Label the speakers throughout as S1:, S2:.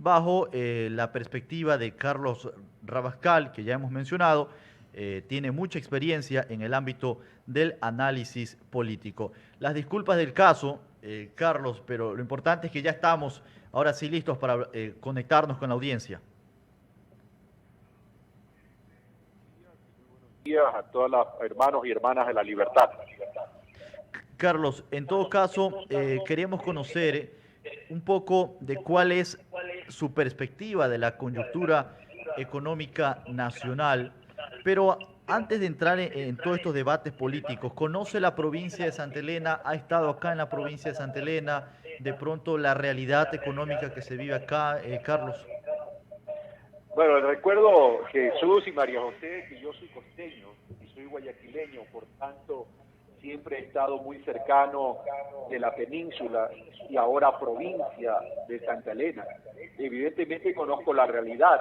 S1: bajo la perspectiva de Carlos Rabascal, que ya hemos mencionado, tiene mucha experiencia en el ámbito del análisis político. Las disculpas del caso, Carlos, pero lo importante es que ya estamos ahora sí listos para conectarnos con la audiencia.
S2: A todos los hermanos y hermanas de la libertad.
S1: Carlos, en todo caso, queremos conocer un poco de cuál es su perspectiva de la coyuntura económica nacional, pero antes de entrar en todos estos debates políticos, ¿conoce la provincia de Santa Elena? ¿Ha estado acá en la provincia de Santa Elena? De pronto, la realidad económica que se vive acá, Carlos.
S2: Bueno, recuerdo Jesús y María José que yo soy costeño y soy guayaquileño, por tanto siempre he estado muy cercano de la península y ahora provincia de Santa Elena. Evidentemente conozco la realidad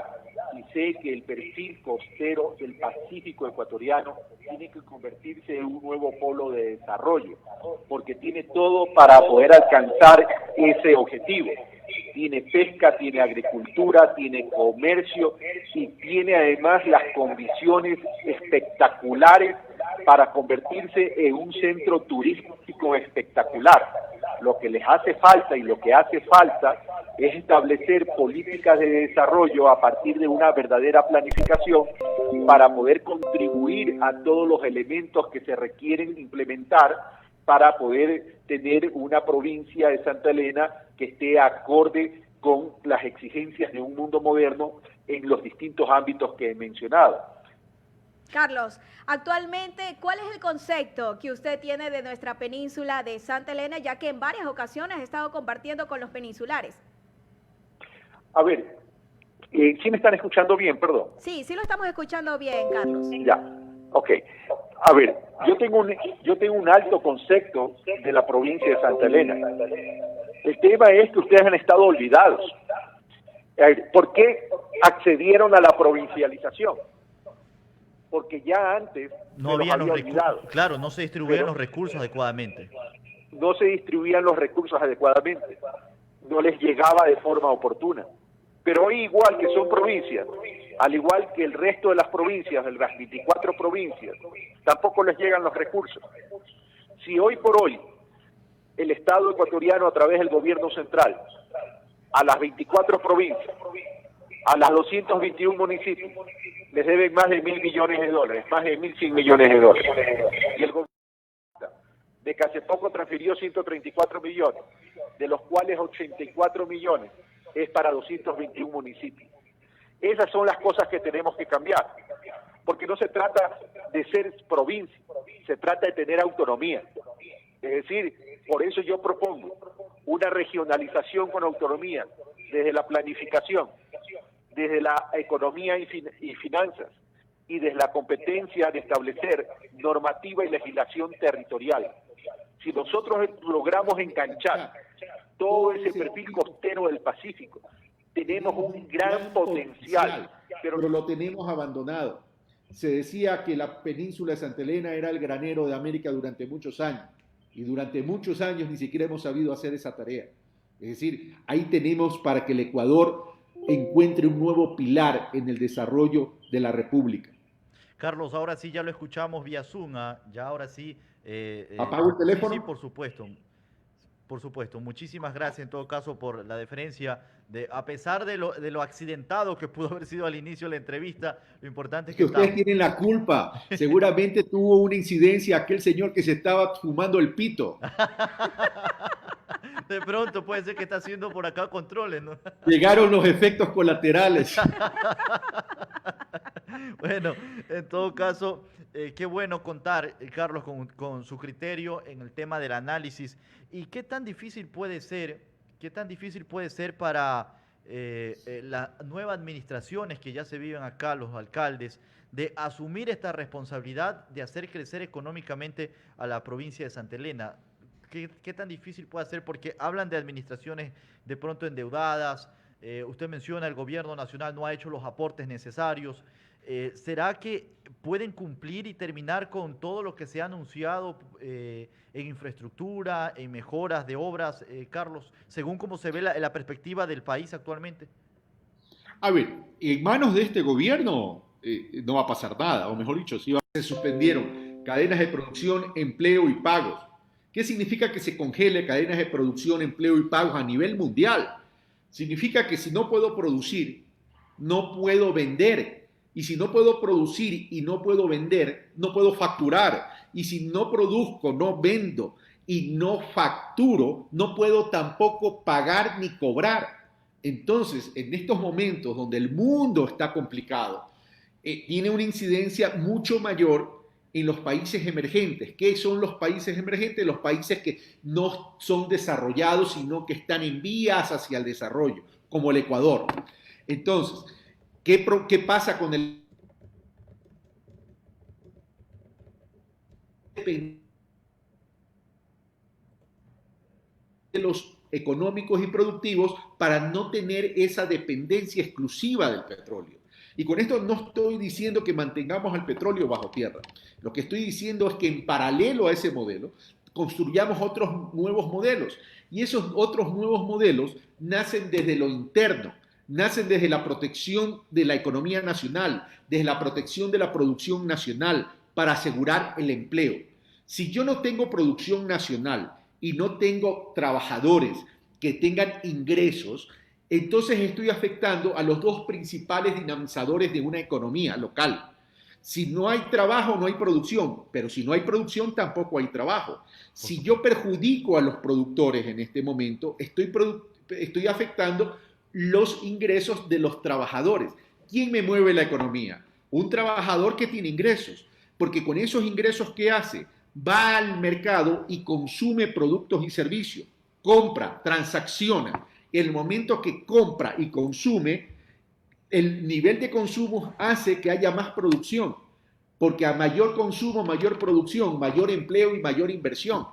S2: y sé que el perfil costero del Pacífico ecuatoriano tiene que convertirse en un nuevo polo de desarrollo, porque tiene todo para poder alcanzar ese objetivo. Tiene pesca, tiene agricultura, tiene comercio y tiene además las condiciones espectaculares para convertirse en un centro turístico espectacular. Lo que les hace falta y lo que hace falta es establecer políticas de desarrollo a partir de una verdadera planificación para poder contribuir a todos los elementos que se requieren implementar para poder tener una provincia de Santa Elena que esté acorde con las exigencias de un mundo moderno en los distintos ámbitos que he mencionado.
S3: Carlos, actualmente, ¿cuál es el concepto que usted tiene de nuestra península de Santa Elena, ya que en varias ocasiones ha estado compartiendo con los peninsulares?
S2: A ver, ¿sí me están escuchando bien? Perdón.
S3: Sí, sí lo estamos escuchando bien, Carlos.
S2: Ya, ok. A ver, yo tengo un alto concepto de la provincia de Santa Elena. El tema es que ustedes han estado olvidados. ¿Por qué accedieron a la provincialización? Porque ya antes
S1: no había los recursos, claro, no se distribuían los recursos adecuadamente.
S2: No se distribuían los recursos adecuadamente, no les llegaba de forma oportuna. Pero hoy, igual que son provincias, al igual que el resto de las provincias, de las 24 provincias, tampoco les llegan los recursos. Si hoy por hoy el Estado ecuatoriano, a través del gobierno central, a las 24 provincias, a las 221 municipios, les deben más de $1.000 millones, más de 1.100 millones de dólares. Y el gobierno de que hace poco transfirió 134 millones, de los cuales 84 millones es para 221 municipios. Esas son las cosas que tenemos que cambiar, porque no se trata de ser provincia, se trata de tener autonomía. Es decir, por eso yo propongo una regionalización con autonomía, desde la planificación, desde la economía y finanzas, y desde la competencia de establecer normativa y legislación territorial. Si nosotros logramos enganchar todo ese perfil costero del Pacífico, tenemos un gran potencial,
S4: pero lo tenemos abandonado. Se decía que la península de Santa Elena era el granero de América durante muchos años, y durante muchos años ni siquiera hemos sabido hacer esa tarea. Es decir, ahí tenemos para que el Ecuador encuentre un nuevo pilar en el desarrollo de la República.
S1: Carlos, ahora sí ya lo escuchamos vía Zoom, ya ahora sí.
S4: ¿Apago el teléfono?
S1: Sí, por supuesto. Por supuesto, muchísimas gracias en todo caso por la deferencia. A pesar de lo accidentado que pudo haber sido al inicio de la entrevista, lo importante es que
S4: ustedes tienen la culpa. Seguramente tuvo una incidencia aquel señor que se estaba fumando el pito.
S1: De pronto puede ser que está haciendo por acá controles, ¿no?
S4: Llegaron los efectos colaterales.
S1: Bueno, en todo caso, qué bueno contar, Carlos, con su criterio en el tema del análisis. ¿Y qué tan difícil puede ser, para las nuevas administraciones que ya se viven acá, los alcaldes, de asumir esta responsabilidad de hacer crecer económicamente a la provincia de Santa Elena? ¿Qué tan difícil puede ser? Porque hablan de administraciones de pronto endeudadas, usted menciona el gobierno nacional no ha hecho los aportes necesarios. ¿Será que pueden cumplir y terminar con todo lo que se ha anunciado en infraestructura, en mejoras de obras, Carlos, según cómo se ve la perspectiva del país actualmente?
S4: A ver, en manos de este gobierno no va a pasar nada, o mejor dicho, se suspendieron cadenas de producción, empleo y pagos. ¿Qué significa que se congele cadenas de producción, empleo y pagos a nivel mundial? Significa que si no puedo producir, no puedo vender. Y si no puedo producir y no puedo vender, no puedo facturar. Y si no produzco, no vendo y no facturo, no puedo tampoco pagar ni cobrar. Entonces, en estos momentos donde el mundo está complicado, tiene una incidencia mucho mayor en los países emergentes. ¿Qué son los países emergentes? Los países que no son desarrollados, sino que están en vías hacia el desarrollo, como el Ecuador. Entonces, ¿qué pasa con el de los económicos y productivos para no tener esa dependencia exclusiva del petróleo? Y con esto no estoy diciendo que mantengamos el petróleo bajo tierra. Lo que estoy diciendo es que en paralelo a ese modelo construyamos otros nuevos modelos. Y esos otros nuevos modelos nacen desde lo interno, nacen desde la protección de la economía nacional, desde la protección de la producción nacional para asegurar el empleo. Si yo no tengo producción nacional y no tengo trabajadores que tengan ingresos, entonces estoy afectando a los dos principales dinamizadores de una economía local. Si no hay trabajo, no hay producción, pero si no hay producción, tampoco hay trabajo. Si yo perjudico a los productores en este momento, estoy afectando los ingresos de los trabajadores. ¿Quién me mueve la economía? Un trabajador que tiene ingresos, porque con esos ingresos, ¿qué hace? Va al mercado y consume productos y servicios, compra, transacciona. En el momento que compra y consume, el nivel de consumo hace que haya más producción, porque a mayor consumo, mayor producción, mayor empleo y mayor inversión.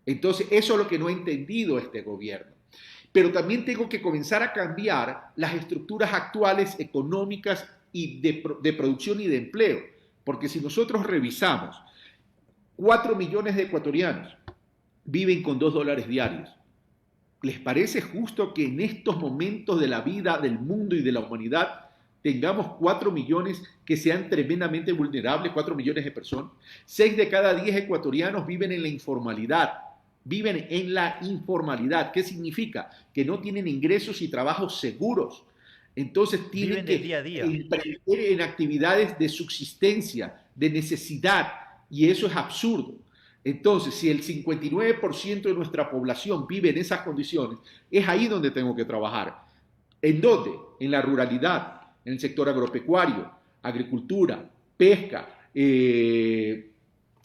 S4: Entonces, eso es lo que no ha entendido este gobierno. Pero también tengo que comenzar a cambiar las estructuras actuales económicas y de producción y de empleo, porque si nosotros revisamos, 4 millones de ecuatorianos viven con $2 diarios. ¿Les parece justo que en estos momentos de la vida, del mundo y de la humanidad tengamos 4 millones que sean tremendamente vulnerables, 4 millones de personas? 6 de cada 10 ecuatorianos viven en la informalidad. Viven en la informalidad. ¿Qué significa? Que no tienen ingresos y trabajos seguros. Entonces tienen que
S1: día a día
S4: emprender en actividades de subsistencia, de necesidad, y eso es absurdo. Entonces, si el 59% de nuestra población vive en esas condiciones, es ahí donde tengo que trabajar. ¿En dónde? En la ruralidad, en el sector agropecuario, agricultura, pesca,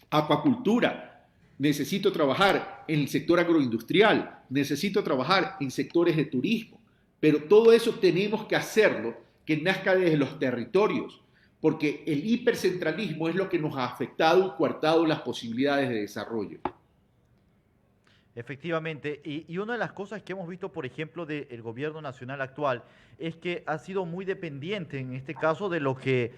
S4: acuacultura. Necesito trabajar en el sector agroindustrial, necesito trabajar en sectores de turismo, pero todo eso tenemos que hacerlo que nazca desde los territorios, porque el hipercentralismo es lo que nos ha afectado y coartado las posibilidades de desarrollo.
S1: Efectivamente, y una de las cosas que hemos visto, por ejemplo, del gobierno nacional actual, es que ha sido muy dependiente, en este caso, de lo que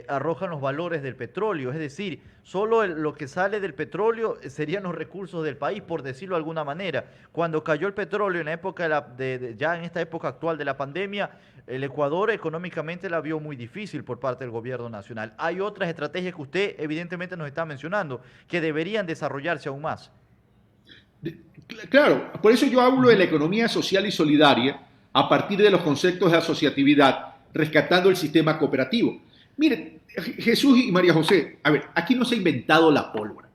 S1: arrojan los valores del petróleo. Es decir, solo lo que sale del petróleo serían los recursos del país, por decirlo de alguna manera. Cuando cayó el petróleo en la época ya en esta época actual de la pandemia, el Ecuador económicamente la vio muy difícil por parte del gobierno nacional. Hay otras estrategias que usted evidentemente nos está mencionando, que deberían desarrollarse aún más.
S4: Claro, por eso yo hablo de la economía social y solidaria a partir de los conceptos de asociatividad, rescatando el sistema cooperativo. Miren, Jesús y María José, a ver, aquí no se ha inventado la pólvora.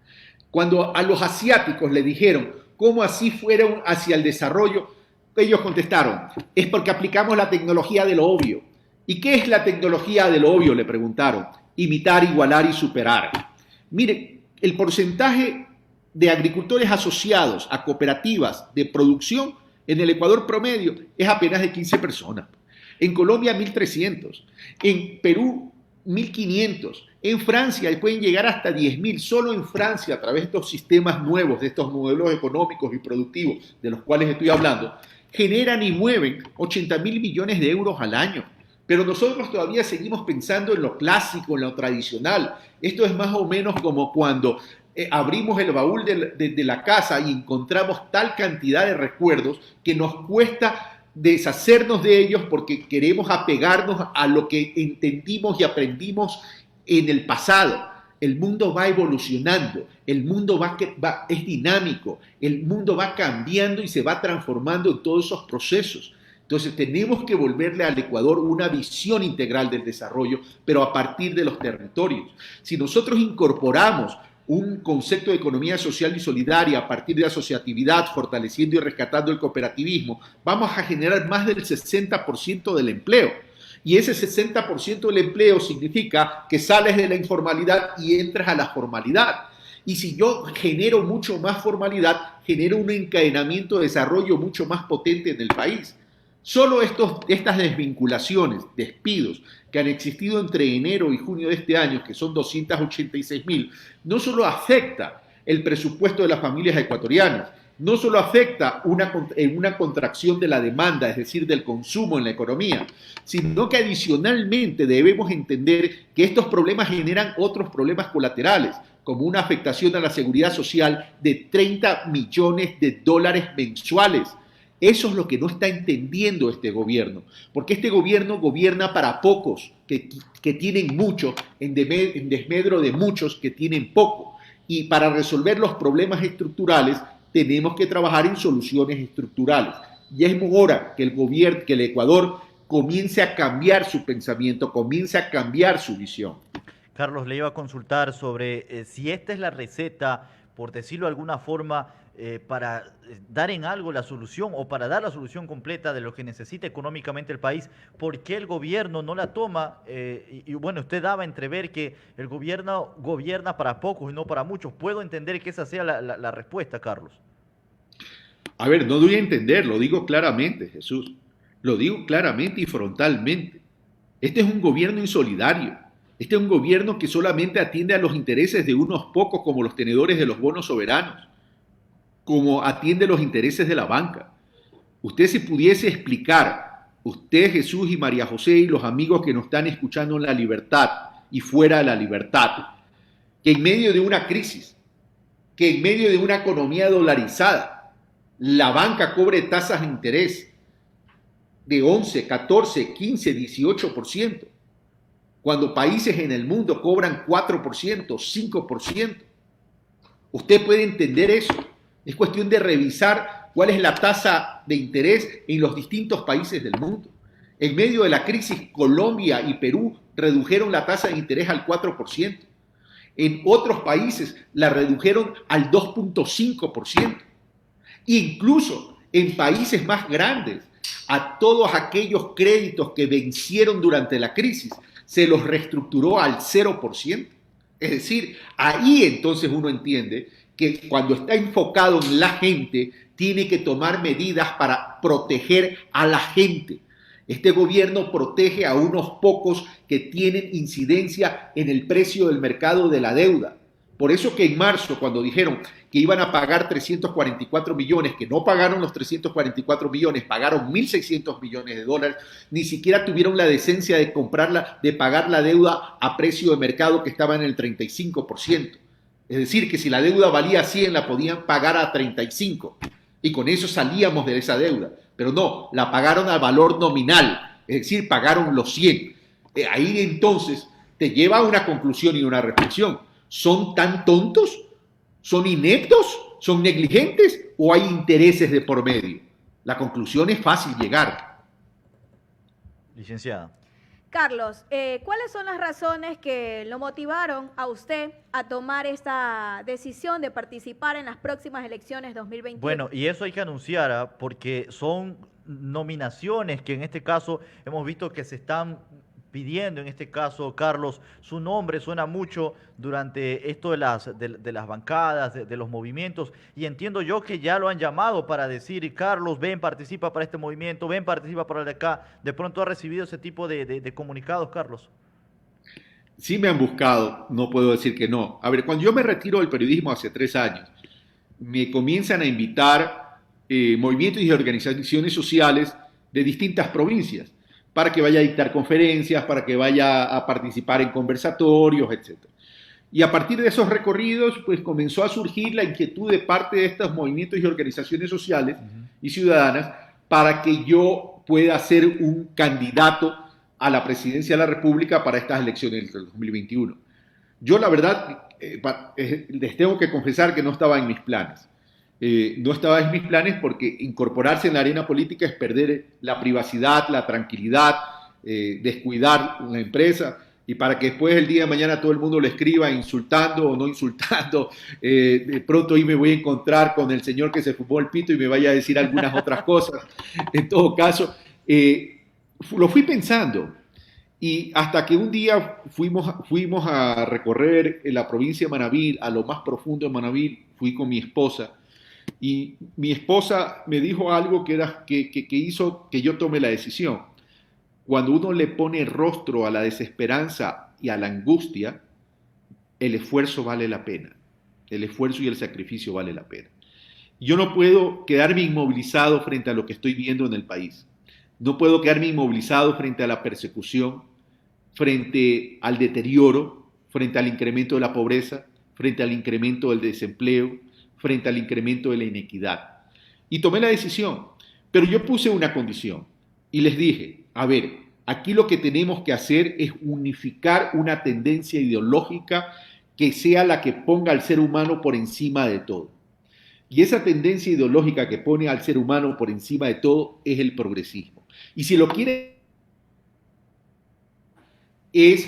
S4: Cuando a los asiáticos le dijeron cómo así fueron hacia el desarrollo, ellos contestaron, es porque aplicamos la tecnología de lo obvio. ¿Y qué es la tecnología de lo obvio?, le preguntaron. Imitar, igualar y superar. Miren, el porcentaje de agricultores asociados a cooperativas de producción en el Ecuador promedio es apenas de 15 personas. En Colombia 1.300, en Perú 1.500, en Francia pueden llegar hasta 10.000. Solo en Francia, a través de estos sistemas nuevos, de estos modelos económicos y productivos de los cuales estoy hablando, generan y mueven 80.000 millones de euros al año. Pero nosotros todavía seguimos pensando en lo clásico, en lo tradicional. Esto es más o menos como cuando abrimos el baúl de la casa y encontramos tal cantidad de recuerdos que nos cuesta deshacernos de ellos porque queremos apegarnos a lo que entendimos y aprendimos en el pasado. El mundo va evolucionando, el mundo es dinámico, el mundo va cambiando y se va transformando en todos esos procesos. Entonces tenemos que volverle al Ecuador una visión integral del desarrollo, pero a partir de los territorios. Si nosotros incorporamos un concepto de economía social y solidaria a partir de asociatividad, fortaleciendo y rescatando el cooperativismo, vamos a generar más del 60% del empleo. Y ese 60% del empleo significa que sales de la informalidad y entras a la formalidad. Y si yo genero mucho más formalidad, genero un encadenamiento de desarrollo mucho más potente en el país. Solo estas desvinculaciones, despidos que han existido entre enero y junio de este año, que son 286.000, no solo afecta el presupuesto de las familias ecuatorianas, no solo afecta una contracción de la demanda, es decir, del consumo en la economía, sino que adicionalmente debemos entender que estos problemas generan otros problemas colaterales, como una afectación a la seguridad social de $30 millones mensuales. Eso es lo que no está entendiendo este gobierno, porque este gobierno gobierna para pocos que tienen mucho, en desmedro de muchos que tienen poco. Y para resolver los problemas estructurales tenemos que trabajar en soluciones estructurales. Ya es hora que el Ecuador comience a cambiar su pensamiento, comience a cambiar su visión.
S1: Carlos, le iba a consultar sobre si esta es la receta, por decirlo de alguna forma, para dar en algo la solución o para dar la solución completa de lo que necesita económicamente el país. ¿Por qué el gobierno no la toma? Y bueno, usted daba a entrever que el gobierno gobierna para pocos y no para muchos. ¿Puedo entender que esa sea la respuesta, Carlos?
S4: A ver, no doy a entender, lo digo claramente, Jesús. Lo digo claramente y frontalmente. Este es un gobierno insolidario. Este es un gobierno que solamente atiende a los intereses de unos pocos, como los tenedores de los bonos soberanos, como atiende los intereses de la banca. Usted se pudiese explicar, usted, Jesús y María José y los amigos que nos están escuchando en La Libertad y fuera de La Libertad, que en medio de una crisis, que en medio de una economía dolarizada, la banca cobre tasas de interés de 11, 14, 15, 18%, cuando países en el mundo cobran 4%, 5%. Usted puede entender eso. Es cuestión de revisar cuál es la tasa de interés en los distintos países del mundo. En medio de la crisis, Colombia y Perú redujeron la tasa de interés al 4%. En otros países la redujeron al 2.5%. Incluso en países más grandes, a todos aquellos créditos que vencieron durante la crisis, se los reestructuró al 0%. Es decir, ahí entonces uno entiende que cuando está enfocado en la gente, tiene que tomar medidas para proteger a la gente. Este gobierno protege a unos pocos que tienen incidencia en el precio del mercado de la deuda. Por eso que en marzo, cuando dijeron que iban a pagar 344 millones, que no pagaron los 344 millones, pagaron 1.600 millones de dólares, ni siquiera tuvieron la decencia de pagar la deuda a precio de mercado que estaba en el 35%. Es decir, que si la deuda valía 100, la podían pagar a 35. Y con eso salíamos de esa deuda. Pero no, la pagaron al valor nominal. Es decir, pagaron los 100. Ahí entonces te lleva a una conclusión y una reflexión. ¿Son tan tontos? ¿Son ineptos? ¿Son negligentes? ¿O hay intereses de por medio? La conclusión es fácil llegar.
S1: Licenciada.
S3: Carlos, ¿cuáles son las razones que lo motivaron a usted a tomar esta decisión de participar en las próximas elecciones 2021?
S1: Bueno, y eso hay que anunciar, porque son nominaciones que en este caso hemos visto que se están pidiendo, en este caso, Carlos, su nombre suena mucho durante esto de las bancadas, de los movimientos, y entiendo yo que ya lo han llamado para decir, Carlos, ven, participa para este movimiento, ven, participa para el de acá. ¿De pronto ha recibido ese tipo de comunicados, Carlos?
S4: Sí me han buscado, no puedo decir que no. A ver, cuando yo me retiro del periodismo hace 3 años, me comienzan a invitar movimientos y organizaciones sociales de distintas provincias, para que vaya a dictar conferencias, para que vaya a participar en conversatorios, etc. Y a partir de esos recorridos, pues comenzó a surgir la inquietud de parte de estos movimientos y organizaciones sociales y ciudadanas para que yo pueda ser un candidato a la presidencia de la República para estas elecciones del 2021. Yo, la verdad, les tengo que confesar que no estaba en mis planes. No estaba en mis planes porque incorporarse en la arena política es perder la privacidad, la tranquilidad, descuidar la empresa, y para que después el día de mañana todo el mundo le escriba insultando o no insultando, de pronto ahí me voy a encontrar con el señor que se fumó el pito y me vaya a decir algunas otras cosas. En todo caso, lo fui pensando, y hasta que un día fuimos a recorrer la provincia de Manabí, a lo más profundo de Manabí, fui con mi esposa, y mi esposa me dijo algo que hizo que yo tome la decisión. Cuando uno le pone rostro a la desesperanza y a la angustia, el esfuerzo vale la pena. El esfuerzo y el sacrificio vale la pena. Yo no puedo quedarme inmovilizado frente a lo que estoy viendo en el país. No puedo quedarme inmovilizado frente a la persecución, frente al deterioro, frente al incremento de la pobreza, frente al incremento del desempleo, frente al incremento de la inequidad. Y tomé la decisión, pero yo puse una condición y les dije, a ver, aquí lo que tenemos que hacer es unificar una tendencia ideológica que sea la que ponga al ser humano por encima de todo. Y esa tendencia ideológica que pone al ser humano por encima de todo es el progresismo. Y si lo quiere, es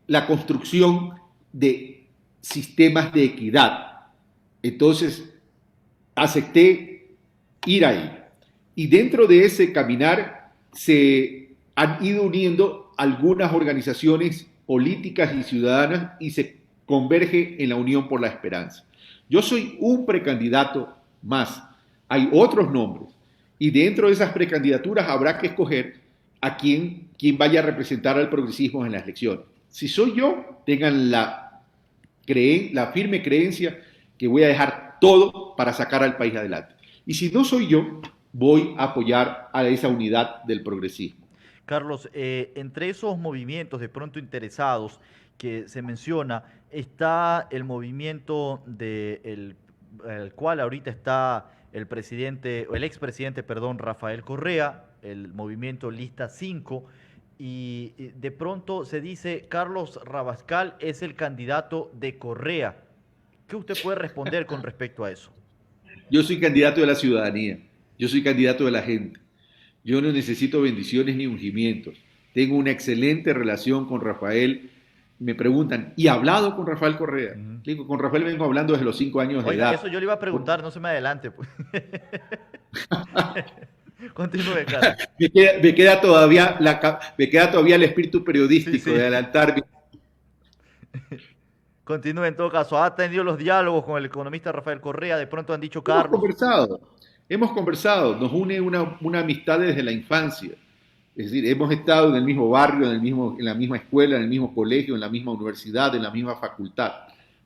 S4: la construcción de sistemas de equidad. Entonces, acepté ir ahí. Y dentro de ese caminar se han ido uniendo algunas organizaciones políticas y ciudadanas y se converge en la Unión por la Esperanza. Yo soy un precandidato más. Hay otros nombres. Y dentro de esas precandidaturas habrá que escoger a quién vaya a representar al progresismo en las elecciones. Si soy yo, tengan la firme creencia que voy a dejar todo para sacar al país adelante. Y si no soy yo, voy a apoyar a esa unidad del progresismo.
S1: Carlos, entre esos movimientos de pronto interesados que se menciona, está el movimiento el cual ahorita está el expresidente, Rafael Correa, el movimiento Lista 5, y de pronto se dice Carlos Rabascal es el candidato de Correa. ¿Qué usted puede responder con respecto a eso?
S4: Yo soy candidato de la ciudadanía. Yo soy candidato de la gente. Yo no necesito bendiciones ni ungimientos. Tengo una excelente relación con Rafael. Me preguntan, ¿y ha hablado con Rafael Correa? Digo, con Rafael vengo hablando desde los 5 años de edad.
S1: Eso yo le iba a preguntar, no se me adelante. Pues. Continúe, Carlos.
S4: me queda todavía el espíritu periodístico de adelantarme.
S1: Continúe en todo caso. ¿Ha tenido los diálogos con el economista Rafael Correa? De pronto han dicho, Carlos.
S4: Hemos conversado, nos une una amistad desde la infancia. Es decir, hemos estado en el mismo barrio, en la misma escuela, en el mismo colegio, en la misma universidad, en la misma facultad.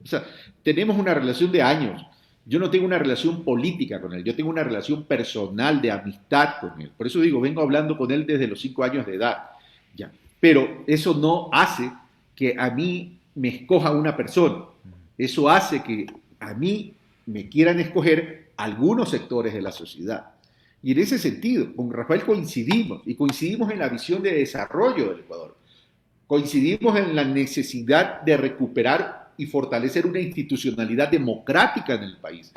S4: O sea, tenemos una relación de años. Yo no tengo una relación política con él, yo tengo una relación personal de amistad con él. Por eso digo, vengo hablando con él desde los 5 años de edad. Ya. Pero eso no hace que a mí me escoja una persona. Eso hace que a mí me quieran escoger algunos sectores de la sociedad. Y en ese sentido, con Rafael coincidimos, y coincidimos en la visión de desarrollo del Ecuador. Coincidimos en la necesidad de recuperar y fortalecer una institucionalidad democrática en el país.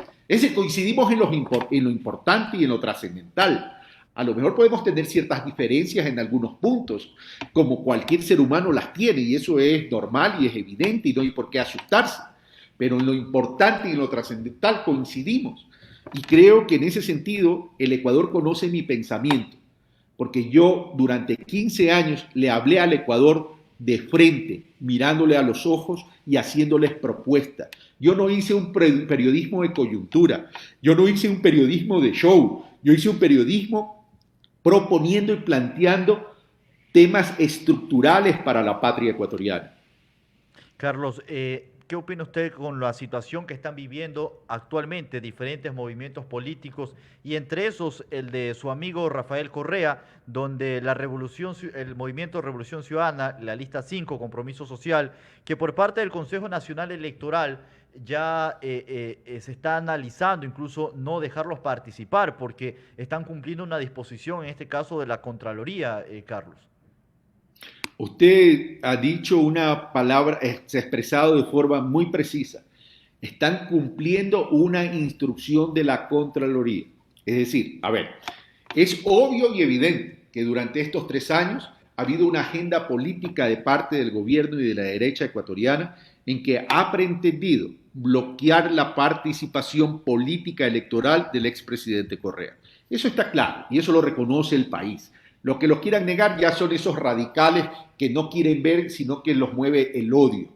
S4: Coincidimos en lo importante y en lo trascendental. A lo mejor podemos tener ciertas diferencias en algunos puntos, como cualquier ser humano las tiene, y eso es normal y es evidente y no hay por qué asustarse. Pero en lo importante y en lo trascendental coincidimos. Y creo que en ese sentido el Ecuador conoce mi pensamiento, porque yo durante 15 años le hablé al Ecuador de frente, mirándole a los ojos y haciéndoles propuestas. Yo no hice un periodismo de coyuntura, yo no hice un periodismo de show, yo hice un periodismo proponiendo y planteando temas estructurales para la patria ecuatoriana.
S1: Carlos, ¿qué opina usted con la situación que están viviendo actualmente diferentes movimientos políticos y entre esos el de su amigo Rafael Correa, donde el movimiento Revolución Ciudadana, la lista 5, Compromiso Social, que por parte del Consejo Nacional Electoral ya se está analizando incluso no dejarlos participar porque están cumpliendo una disposición, en este caso de la Contraloría, Carlos?
S4: Usted ha dicho una palabra, se ha expresado de forma muy precisa. Están cumpliendo una instrucción de la Contraloría. Es decir, a ver, es obvio y evidente que durante estos 3 años ha habido una agenda política de parte del gobierno y de la derecha ecuatoriana en que ha pretendido bloquear la participación política electoral del expresidente Correa. Eso está claro y eso lo reconoce el país. Los que lo quieran negar ya son esos radicales que no quieren ver, sino que los mueve el odio.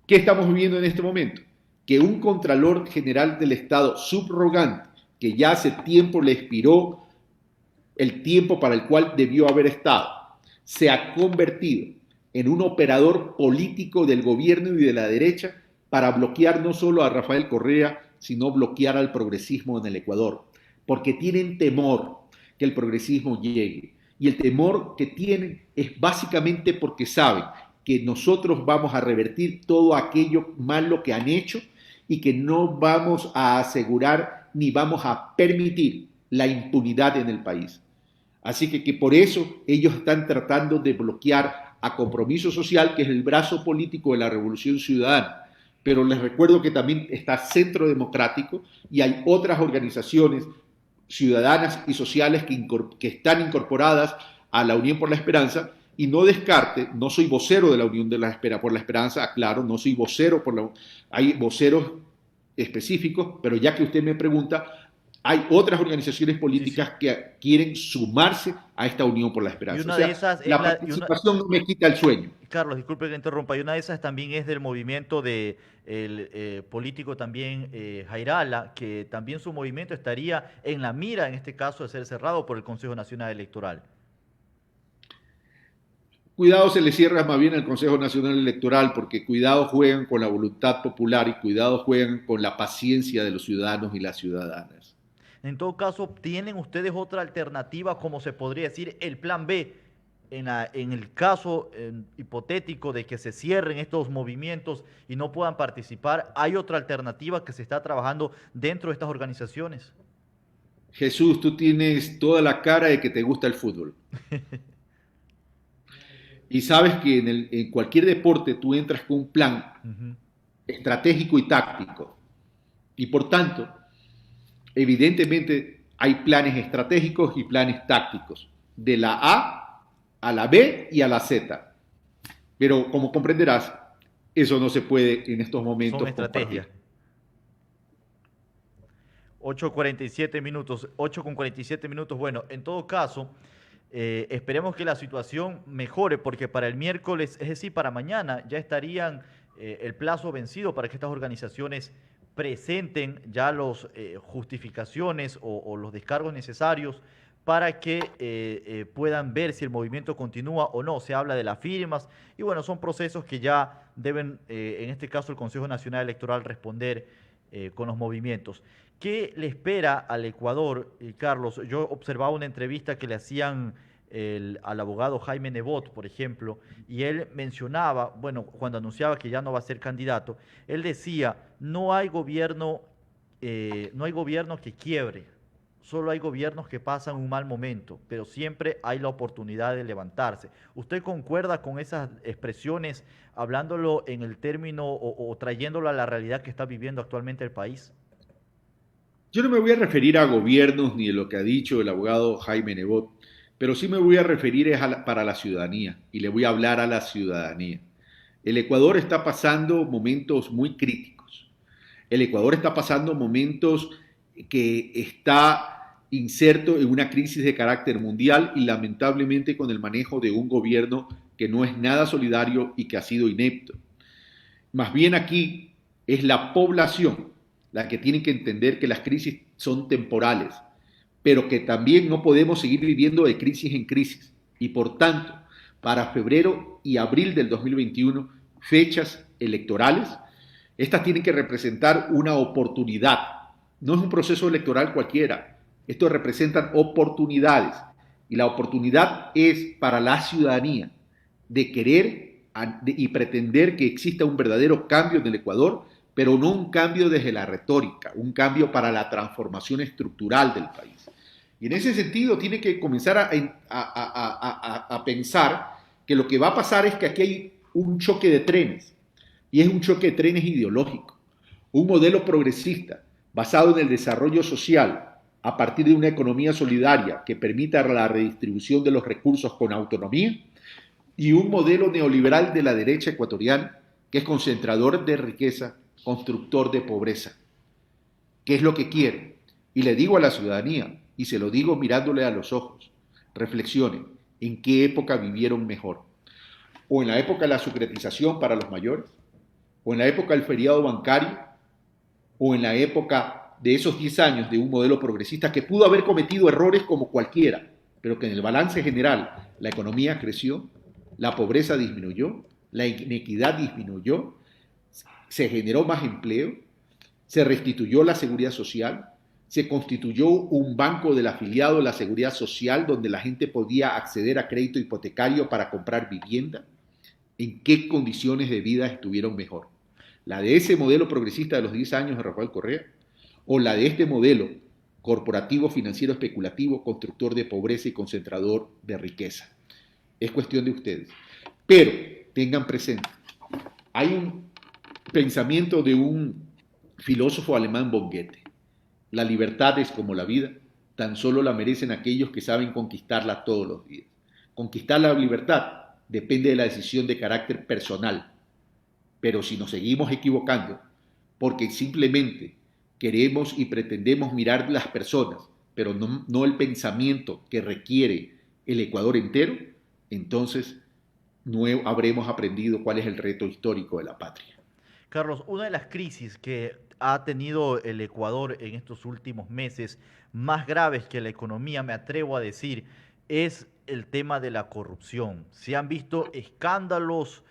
S4: ¿Qué estamos viviendo en este momento? Que un Contralor General del Estado subrogante, que ya hace tiempo le expiró el tiempo para el cual debió haber estado, se ha convertido en un operador político del gobierno y de la derecha para bloquear no solo a Rafael Correa, sino bloquear al progresismo en el Ecuador, porque tienen temor que el progresismo llegue. Y el temor que tienen es básicamente porque saben que nosotros vamos a revertir todo aquello malo que han hecho y que no vamos a asegurar ni vamos a permitir la impunidad en el país. Así que por eso ellos están tratando de bloquear a Compromiso Social, que es el brazo político de la Revolución Ciudadana. Pero les recuerdo que también está Centro Democrático y hay otras organizaciones ciudadanas y sociales que están incorporadas a la Unión por la Esperanza, y no descarte, no soy vocero de la Unión por la Esperanza, aclaro, no soy vocero hay voceros específicos, pero ya que usted me pregunta, hay otras organizaciones políticas que quieren sumarse a esta Unión por la Esperanza.
S1: Y una de esas
S4: la participación no me quita el sueño.
S1: Carlos, disculpe que interrumpa, y una de esas también es del movimiento de político también Jairala, que también su movimiento estaría en la mira, en este caso, de ser cerrado por el Consejo Nacional Electoral.
S4: Cuidado se le cierra más bien al Consejo Nacional Electoral, porque cuidado juegan con la voluntad popular y cuidado juegan con la paciencia de los ciudadanos y las ciudadanas.
S1: En todo caso, ¿tienen ustedes otra alternativa, como se podría decir, el plan B, en el caso hipotético de que se cierren estos movimientos y no puedan participar? ¿Hay otra alternativa que se está trabajando dentro de estas organizaciones?
S4: Jesús, tú tienes toda la cara de que te gusta el fútbol. Y sabes que en cualquier deporte tú entras con un plan estratégico y táctico. Y por tanto, evidentemente hay planes estratégicos y planes tácticos, de la A la B y a la Z. Pero como comprenderás, eso no se puede en estos momentos.
S1: Son estrategias. 8:47 minutos, 8:47 minutos. Bueno, en todo caso, esperemos que la situación mejore, porque para el miércoles, es decir, para mañana, ya estarían el plazo vencido para que estas organizaciones presenten ya las justificaciones o los descargos necesarios para que puedan ver si el movimiento continúa o no. Se habla de las firmas y bueno, son procesos que ya deben, en este caso el Consejo Nacional Electoral, responder con los movimientos. ¿Qué le espera al Ecuador, Carlos? Yo observaba una entrevista que le hacían al abogado Jaime Nebot, por ejemplo, y él mencionaba, bueno, cuando anunciaba que ya no va a ser candidato, él decía, no hay gobierno que quiebre, solo hay gobiernos que pasan un mal momento, pero siempre hay la oportunidad de levantarse. ¿Usted concuerda con esas expresiones, hablándolo en el término o trayéndolo a la realidad que está viviendo actualmente el país?
S4: Yo no me voy a referir a gobiernos ni a lo que ha dicho el abogado Jaime Nebot, pero sí me voy a referir para la ciudadanía y le voy a hablar a la ciudadanía. El Ecuador está pasando momentos muy críticos. El Ecuador está pasando momentos que está inserto en una crisis de carácter mundial y lamentablemente con el manejo de un gobierno que no es nada solidario y que ha sido inepto. Más bien aquí es la población la que tiene que entender que las crisis son temporales, pero que también no podemos seguir viviendo de crisis en crisis. Y por tanto, para febrero y abril del 2021, fechas electorales, estas tienen que representar una oportunidad. No es un proceso electoral cualquiera. Estos representan oportunidades. Y la oportunidad es para la ciudadanía de querer y pretender que exista un verdadero cambio en el Ecuador, pero no un cambio desde la retórica, un cambio para la transformación estructural del país. Y en ese sentido tiene que comenzar a pensar que lo que va a pasar es que aquí hay un choque de trenes, y es un choque de trenes ideológico, un modelo progresista basado en el desarrollo social a partir de una economía solidaria que permita la redistribución de los recursos con autonomía, y un modelo neoliberal de la derecha ecuatoriana que es concentrador de riqueza, constructor de pobreza. ¿Qué es lo que quiere? Y le digo a la ciudadanía, y se lo digo mirándole a los ojos, reflexionen en qué época vivieron mejor. O en la época de la securitización para los mayores, o en la época del feriado bancario, o en la época de esos 10 años de un modelo progresista que pudo haber cometido errores como cualquiera, pero que en el balance general la economía creció, la pobreza disminuyó, la inequidad disminuyó, se generó más empleo, se restituyó la seguridad social, se constituyó un banco del afiliado de la seguridad social donde la gente podía acceder a crédito hipotecario para comprar vivienda. ¿En qué condiciones de vida estuvieron mejor? ¿La de ese modelo progresista de los 10 años de Rafael Correa? ¿O la de este modelo corporativo, financiero, especulativo, constructor de pobreza y concentrador de riqueza? Es cuestión de ustedes. Pero tengan presente, hay un pensamiento de un filósofo alemán, von Goethe. La libertad es como la vida, tan solo la merecen aquellos que saben conquistarla todos los días. Conquistar la libertad depende de la decisión de carácter personal. Pero si nos seguimos equivocando, porque simplemente queremos y pretendemos mirar las personas, pero no el pensamiento que requiere el Ecuador entero, entonces no habremos aprendido cuál es el reto histórico de la patria.
S1: Carlos, una de las crisis que ha tenido el Ecuador en estos últimos meses, más graves que la economía, me atrevo a decir, es el tema de la corrupción. Se han visto escándalos,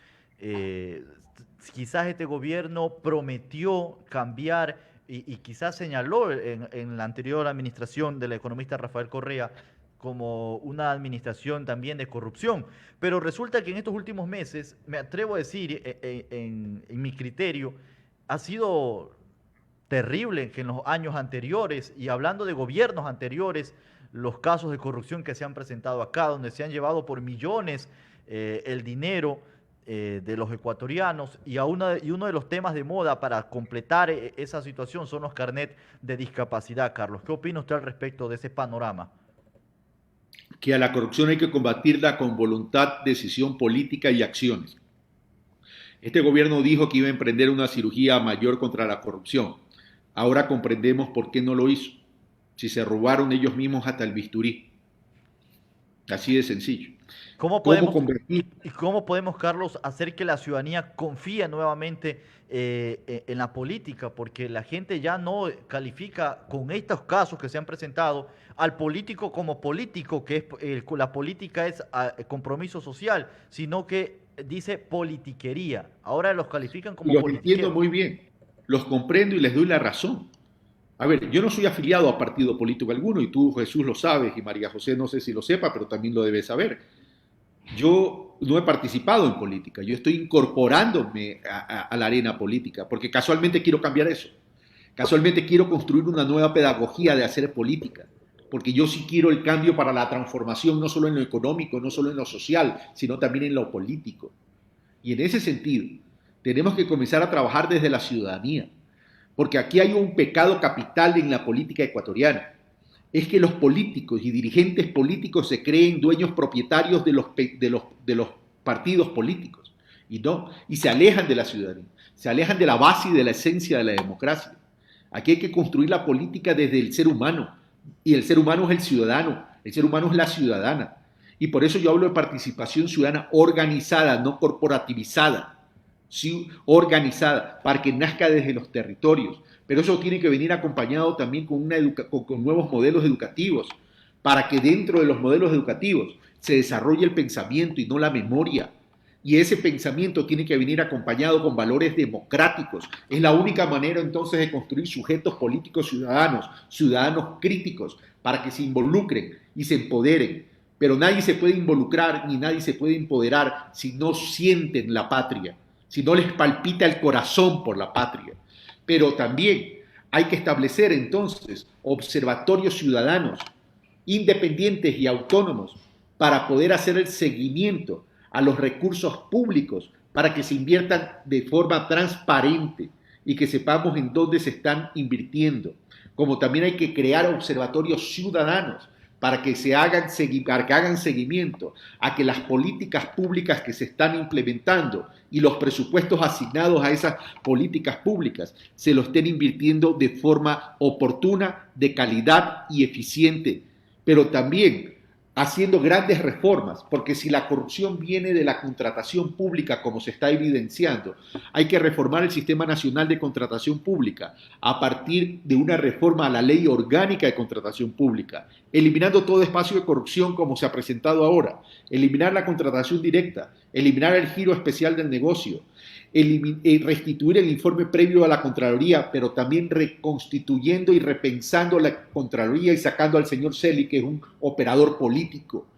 S1: quizás este gobierno prometió cambiar y quizás señaló en la anterior administración del economista Rafael Correa como una administración también de corrupción. Pero resulta que en estos últimos meses, me atrevo a decir, en mi criterio, ha sido terrible que en los años anteriores, y hablando de gobiernos anteriores, los casos de corrupción que se han presentado acá, donde se han llevado por millones el dinero de los ecuatorianos, y uno de los temas de moda para completar esa situación son los carnets de discapacidad. Carlos, ¿qué opina usted al respecto de ese panorama?
S4: Que a la corrupción hay que combatirla con voluntad, decisión política y acciones. Este gobierno dijo que iba a emprender una cirugía mayor contra la corrupción. Ahora comprendemos por qué no lo hizo. Si se robaron ellos mismos hasta el bisturí. Así de sencillo.
S1: ¿Cómo podemos, Carlos, hacer que la ciudadanía confíe nuevamente en la política? Porque la gente ya no califica con estos casos que se han presentado al político como político, que es la política es compromiso social, sino que dice politiquería. Ahora los califican como
S4: los
S1: politiqueros.
S4: Entiendo muy bien, los comprendo y les doy la razón. A ver, yo no soy afiliado a partido político alguno, y tú, Jesús, lo sabes, y María José no sé si lo sepa, pero también lo debe saber. Yo no he participado en política, yo estoy incorporándome a la arena política, porque casualmente quiero cambiar eso. Casualmente quiero construir una nueva pedagogía de hacer política, porque yo sí quiero el cambio para la transformación, no solo en lo económico, no solo en lo social, sino también en lo político. Y en ese sentido, tenemos que comenzar a trabajar desde la ciudadanía, porque aquí hay un pecado capital en la política ecuatoriana. Es que los políticos y dirigentes políticos se creen dueños propietarios de los partidos políticos y se alejan de la ciudadanía, se alejan de la base y de la esencia de la democracia. Aquí hay que construir la política desde el ser humano, y el ser humano es el ciudadano, el ser humano es la ciudadana. Y por eso yo hablo de participación ciudadana organizada, no corporativizada, sí, organizada, para que nazca desde los territorios. Pero eso tiene que venir acompañado también con nuevos modelos educativos, para que dentro de los modelos educativos se desarrolle el pensamiento y no la memoria. Y ese pensamiento tiene que venir acompañado con valores democráticos. Es la única manera entonces de construir sujetos políticos ciudadanos, ciudadanos críticos, para que se involucren y se empoderen. Pero nadie se puede involucrar ni nadie se puede empoderar si no sienten la patria, si no les palpita el corazón por la patria. Pero también hay que establecer entonces observatorios ciudadanos independientes y autónomos para poder hacer el seguimiento a los recursos públicos, para que se inviertan de forma transparente y que sepamos en dónde se están invirtiendo. Como también hay que crear observatorios ciudadanos para que hagan seguimiento a que las políticas públicas que se están implementando y los presupuestos asignados a esas políticas públicas se lo estén invirtiendo de forma oportuna, de calidad y eficiente, pero también haciendo grandes reformas, porque si la corrupción viene de la contratación pública, como se está evidenciando, hay que reformar el Sistema Nacional de Contratación Pública a partir de una reforma a la Ley Orgánica de Contratación Pública, eliminando todo espacio de corrupción como se ha presentado ahora, eliminar la contratación directa, eliminar el giro especial del negocio, restituir el informe previo a la Contraloría, pero también reconstituyendo y repensando la Contraloría y sacando al señor Celi, que es un operador político,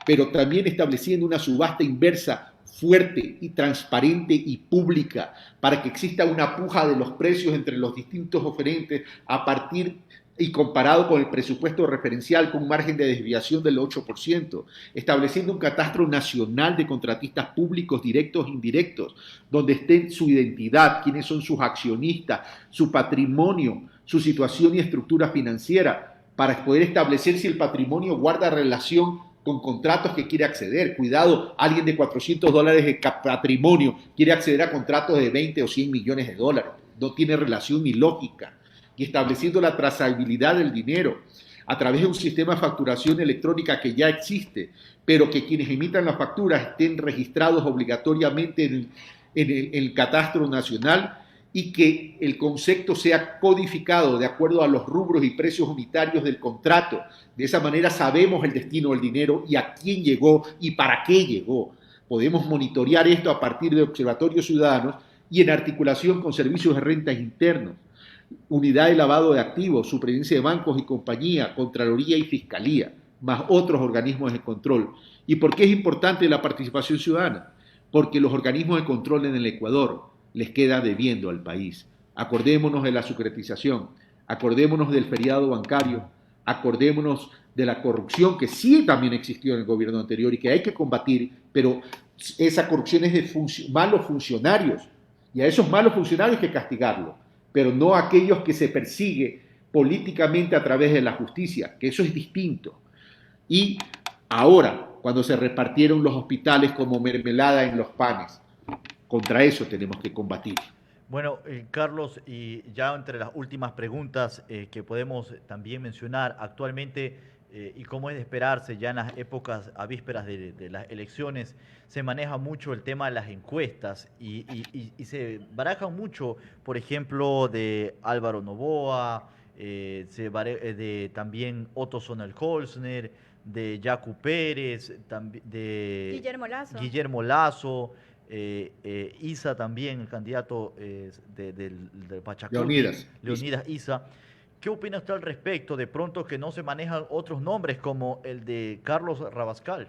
S4: pero también estableciendo una subasta inversa fuerte y transparente y pública para que exista una puja de los precios entre los distintos oferentes a partir y comparado con el presupuesto referencial con un margen de desviación del 8%, estableciendo un catastro nacional de contratistas públicos directos e indirectos, donde esté su identidad, quiénes son sus accionistas, su patrimonio, su situación y estructura financiera, para poder establecer si el patrimonio guarda relación con contratos que quiere acceder. Cuidado, alguien de $400 de patrimonio quiere acceder a contratos de 20 o 100 millones de dólares. No tiene relación ni lógica. Y estableciendo la trazabilidad del dinero a través de un sistema de facturación electrónica que ya existe, pero que quienes emitan las facturas estén registrados obligatoriamente en el catastro nacional y que el concepto sea codificado de acuerdo a los rubros y precios unitarios del contrato. De esa manera sabemos el destino del dinero y a quién llegó y para qué llegó. Podemos monitorear esto a partir de observatorios ciudadanos y en articulación con servicios de rentas internos, unidad de lavado de activos, superintendencia de bancos y compañía, Contraloría y Fiscalía, más otros organismos de control. ¿Y por qué es importante la participación ciudadana? Porque los organismos de control en el Ecuador les queda debiendo al país. Acordémonos de la secretización, acordémonos del feriado bancario, acordémonos de la corrupción que sí también existió en el gobierno anterior y que hay que combatir, pero esa corrupción es de malos funcionarios y a esos malos funcionarios hay que castigarlos, pero no a aquellos que se persigue políticamente a través de la justicia, que eso es distinto. Y ahora, cuando se repartieron los hospitales como mermelada en los panes, contra eso tenemos que combatir.
S1: Bueno, Carlos, y ya entre las últimas preguntas que podemos también mencionar actualmente, y como es de esperarse ya en las épocas a vísperas de las elecciones, se maneja mucho el tema de las encuestas y se baraja mucho, por ejemplo, de Álvaro Noboa, de también Otto Sonel-Kolsner, de Yacu Pérez, de Guillermo Lasso, Isa también, el candidato del Pachacú, Leonidas Isa. ¿Qué opina usted al respecto? De pronto que no se manejan otros nombres como el de Carlos Rabascal.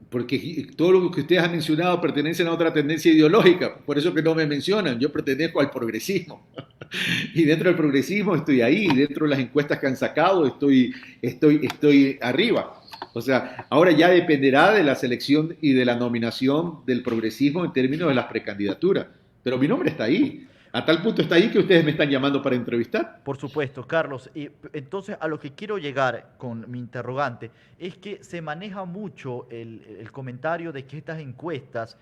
S4: Porque todo lo que ustedes han mencionado pertenecen a otra tendencia ideológica, por eso que no me mencionan. Yo pertenezco al progresismo y dentro del progresismo estoy ahí, dentro de las encuestas que han sacado estoy arriba. O sea, ahora ya dependerá de la selección y de la nominación del progresismo en términos de las precandidaturas, pero mi nombre está ahí. A tal punto está ahí que ustedes me están llamando para entrevistar.
S1: Por supuesto, Carlos. Y entonces a lo que quiero llegar con mi interrogante es que se maneja mucho el comentario de que estas encuestas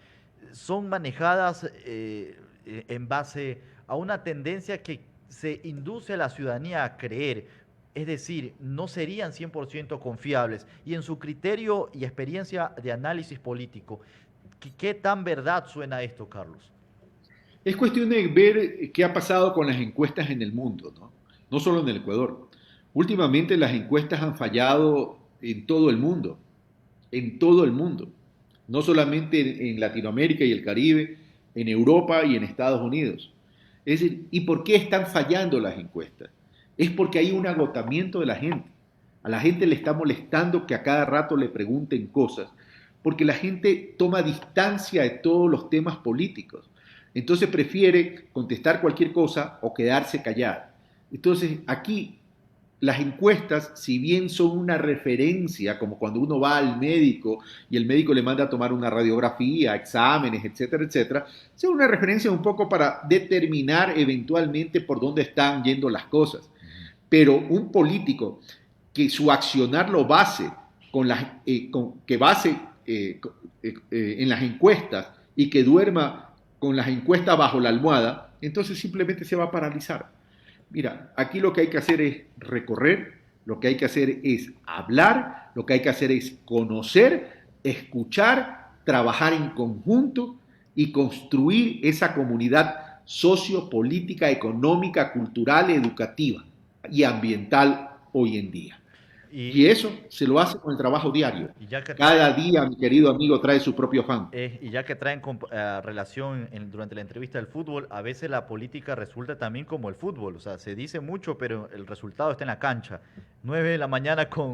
S1: son manejadas en base a una tendencia que se induce a la ciudadanía a creer. Es decir, no serían 100% confiables. Y en su criterio y experiencia de análisis político, ¿qué tan verdad suena esto, Carlos?
S4: Es cuestión de ver qué ha pasado con las encuestas en el mundo, ¿no? No solo en el Ecuador. Últimamente las encuestas han fallado en todo el mundo, no solamente en Latinoamérica y el Caribe, en Europa y en Estados Unidos. Es decir, ¿y por qué están fallando las encuestas? Es porque hay un agotamiento de la gente. A la gente le está molestando que a cada rato le pregunten cosas, porque la gente toma distancia de todos los temas políticos. Entonces prefiere contestar cualquier cosa o quedarse callada. Entonces aquí las encuestas, si bien son una referencia, como cuando uno va al médico y el médico le manda a tomar una radiografía, exámenes, etcétera, etcétera, son una referencia un poco para determinar eventualmente por dónde están yendo las cosas. Pero un político que su accionar lo base en las encuestas y que duerma con las encuestas bajo la almohada, entonces simplemente se va a paralizar. Mira, aquí lo que hay que hacer es recorrer, lo que hay que hacer es hablar, lo que hay que hacer es conocer, escuchar, trabajar en conjunto y construir esa comunidad sociopolítica, económica, cultural, educativa y ambiental hoy en día. Y eso se lo hace con el trabajo diario. Cada día, mi querido amigo, trae su propio afán.
S1: Y ya que traen relación durante la entrevista del fútbol, a veces la política resulta también como el fútbol. O sea, se dice mucho, pero el resultado está en la cancha. 9 de la mañana con...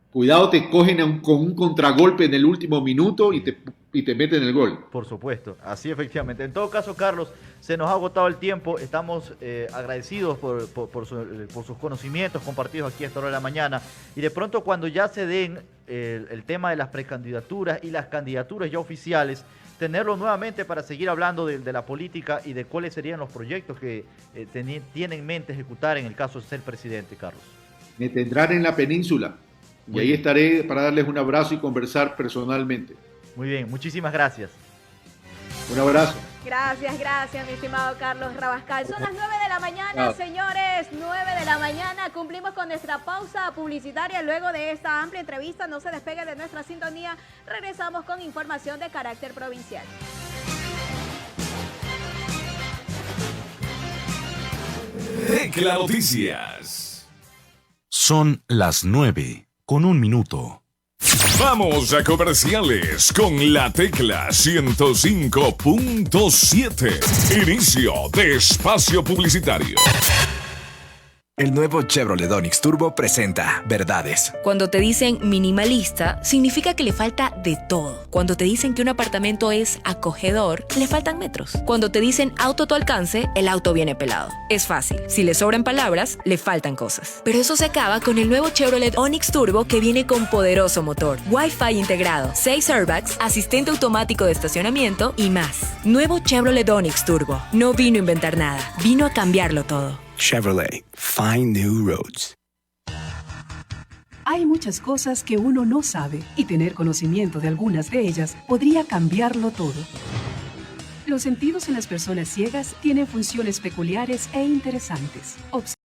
S4: Cuidado, te cogen con un contragolpe en el último minuto y te meten el gol.
S1: Por supuesto, así efectivamente. En todo caso, Carlos, se nos ha agotado el tiempo. Estamos agradecidos por sus conocimientos compartidos aquí a esta hora de la mañana. Y de pronto, cuando ya se den el tema de las precandidaturas y las candidaturas ya oficiales, tenerlo nuevamente para seguir hablando de la política y de cuáles serían los proyectos que tiene en mente ejecutar en el caso de ser presidente, Carlos.
S4: Me tendrán en la península. Y ahí estaré para darles un abrazo y conversar personalmente.
S1: Muy bien, muchísimas gracias.
S4: Un abrazo.
S3: Gracias, mi estimado Carlos Rabascal. Son las 9 de la mañana, señores, 9 de la mañana. Cumplimos con nuestra pausa publicitaria. Luego de esta amplia entrevista, no se despegue de nuestra sintonía. Regresamos con información de carácter provincial.
S5: Tecla Noticias. Son las 9:01 minuto. Vamos a comerciales con la Tecla 105.7. Inicio de espacio publicitario.
S6: El nuevo Chevrolet Onix Turbo presenta verdades.
S7: Cuando te dicen minimalista, significa que le falta de todo. Cuando te dicen que un apartamento es acogedor, le faltan metros. Cuando te dicen auto a tu alcance, el auto viene pelado. Es fácil. Si le sobran palabras, le faltan cosas. Pero eso se acaba con el nuevo Chevrolet Onix Turbo que viene con poderoso motor, Wi-Fi integrado, 6 airbags, asistente automático de estacionamiento y más. Nuevo Chevrolet Onix Turbo. No vino a inventar nada, vino a cambiarlo todo.
S6: Chevrolet, find new roads.
S8: Hay muchas cosas que uno no sabe y tener conocimiento de algunas de ellas podría cambiarlo todo. Los sentidos en las personas ciegas tienen funciones peculiares e interesantes.